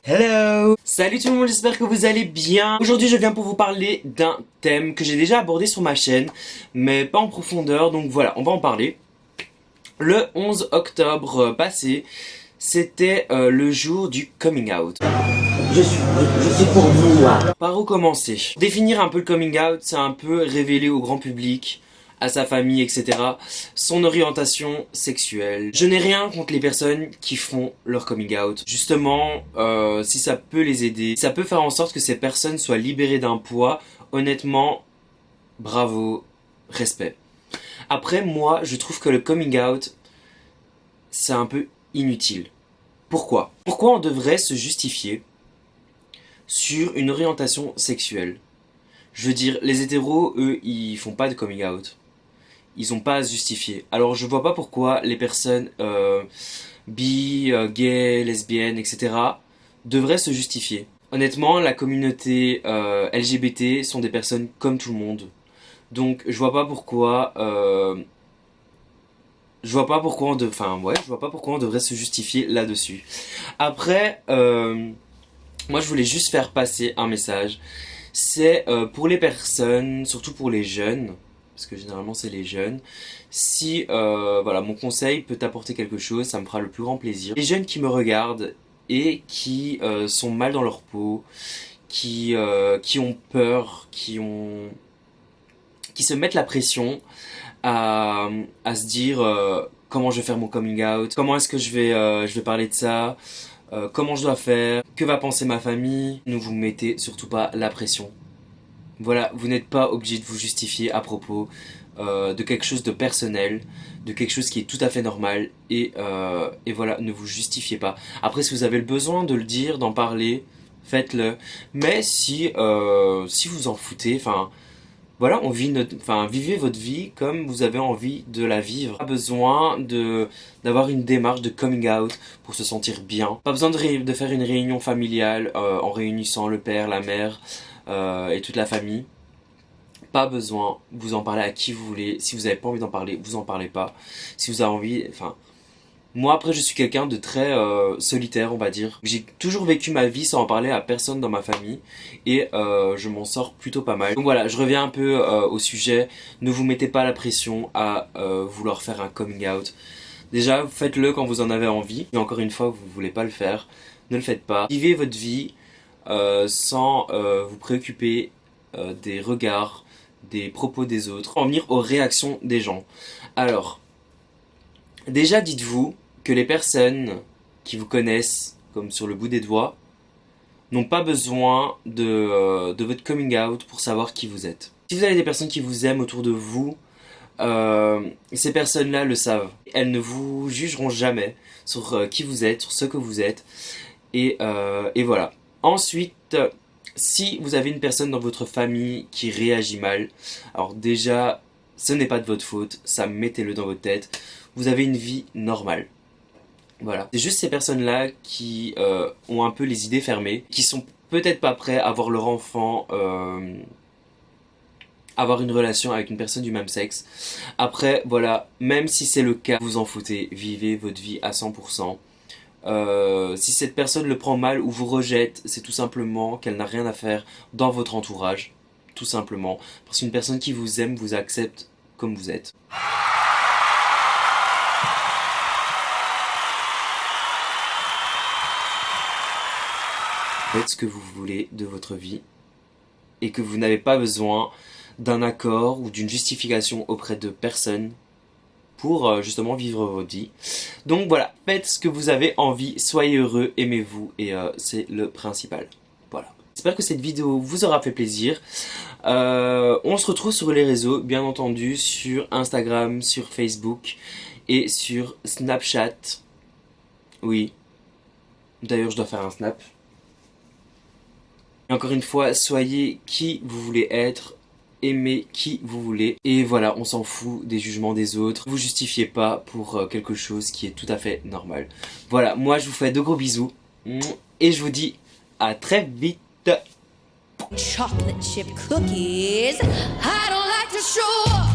Hello! Salut tout le monde, j'espère que vous allez bien. Aujourd'hui je viens pour vous parler d'un thème que j'ai déjà abordé sur ma chaîne, mais pas en profondeur, donc voilà, on va en parler. Le 11 octobre passé, c'était le jour du coming out. Je suis pour vous, moi. Par où commencer? Définir un peu le coming out, c'est un peu révéler au grand public, à sa famille, etc., son orientation sexuelle. Je n'ai rien contre les personnes qui font leur coming out. Justement, si ça peut les aider, ça peut faire en sorte que ces personnes soient libérées d'un poids, honnêtement, bravo, respect. Après, moi, je trouve que le coming out, c'est un peu inutile. Pourquoi? Pourquoi on devrait se justifier sur une orientation sexuelle? Je veux dire, les hétéros, eux, ils font pas de coming out. Ils ont pas à se justifier. Alors je vois pas pourquoi les personnes bi, gays, lesbiennes, etc. devraient se justifier. Honnêtement, la communauté LGBT sont des personnes comme tout le monde. Donc je vois pas pourquoi je vois pas pourquoi on devrait se justifier là-dessus. Après, moi je voulais juste faire passer un message. C'est pour les personnes, surtout pour les jeunes, parce que généralement c'est les jeunes. Si voilà, mon conseil peut t'apporter quelque chose, ça me fera le plus grand plaisir. Les jeunes qui me regardent et qui sont mal dans leur peau, qui ont peur, qui se mettent la pression à se dire comment je vais faire mon coming out, comment est-ce que je vais parler de ça, comment je dois faire, que va penser ma famille. Ne vous mettez surtout pas la pression. Voilà, vous n'êtes pas obligé de vous justifier à propos de quelque chose de personnel, de quelque chose qui est tout à fait normal, et voilà, ne vous justifiez pas. Après, si vous avez le besoin de le dire, d'en parler, faites-le. Mais si vous en foutez, enfin, voilà, vivez votre vie comme vous avez envie de la vivre. Pas besoin d'avoir une démarche de coming out pour se sentir bien. Pas besoin de faire une réunion familiale en réunissant le père, la mère et toute la famille. Pas besoin, vous en parlez à qui vous voulez. Si vous n'avez pas envie d'en parler, vous en parlez pas. Si vous avez envie, enfin, moi après je suis quelqu'un de très solitaire, on va dire. J'ai toujours vécu ma vie sans en parler à personne dans ma famille et je m'en sors plutôt pas mal. Donc voilà, je reviens un peu au sujet. Ne vous mettez pas la pression à vouloir faire un coming out. Déjà, faites-le quand vous en avez envie. Et encore une fois, vous voulez pas le faire, ne le faites pas. Vivez votre vie sans vous préoccuper des regards, des propos des autres, en venir aux réactions des gens. Alors, déjà dites-vous que les personnes qui vous connaissent comme sur le bout des doigts n'ont pas besoin de votre coming out pour savoir qui vous êtes. Si vous avez des personnes qui vous aiment autour de vous, ces personnes-là le savent. Elles ne vous jugeront jamais sur qui vous êtes, sur ce que vous êtes. Et voilà. Ensuite, si vous avez une personne dans votre famille qui réagit mal, alors déjà, ce n'est pas de votre faute, ça mettez-le dans votre tête. Vous avez une vie normale. Voilà. C'est juste ces personnes-là qui ont un peu les idées fermées, qui sont peut-être pas prêts à voir leur enfant avoir une relation avec une personne du même sexe. Après, voilà, même si c'est le cas, vous en foutez, vivez votre vie à 100%. Si cette personne le prend mal ou vous rejette, c'est tout simplement qu'elle n'a rien à faire dans votre entourage. Tout simplement. Parce qu'une personne qui vous aime vous accepte comme vous êtes. Faites ce que vous voulez de votre vie et que vous n'avez pas besoin d'un accord ou d'une justification auprès de personne pour justement vivre votre vie. Donc voilà, faites ce que vous avez envie, soyez heureux, aimez-vous et c'est le principal. Voilà. J'espère que cette vidéo vous aura fait plaisir. On se retrouve sur les réseaux, bien entendu, sur Instagram, sur Facebook et sur Snapchat. Oui. D'ailleurs, je dois faire un snap. Et encore une fois, soyez qui vous voulez être, aimez qui vous voulez. Et voilà, on s'en fout des jugements des autres. Vous justifiez pas pour quelque chose qui est tout à fait normal. Voilà, moi je vous fais de gros bisous. Et je vous dis à très vite. Chocolate chip cookies. I don't like to show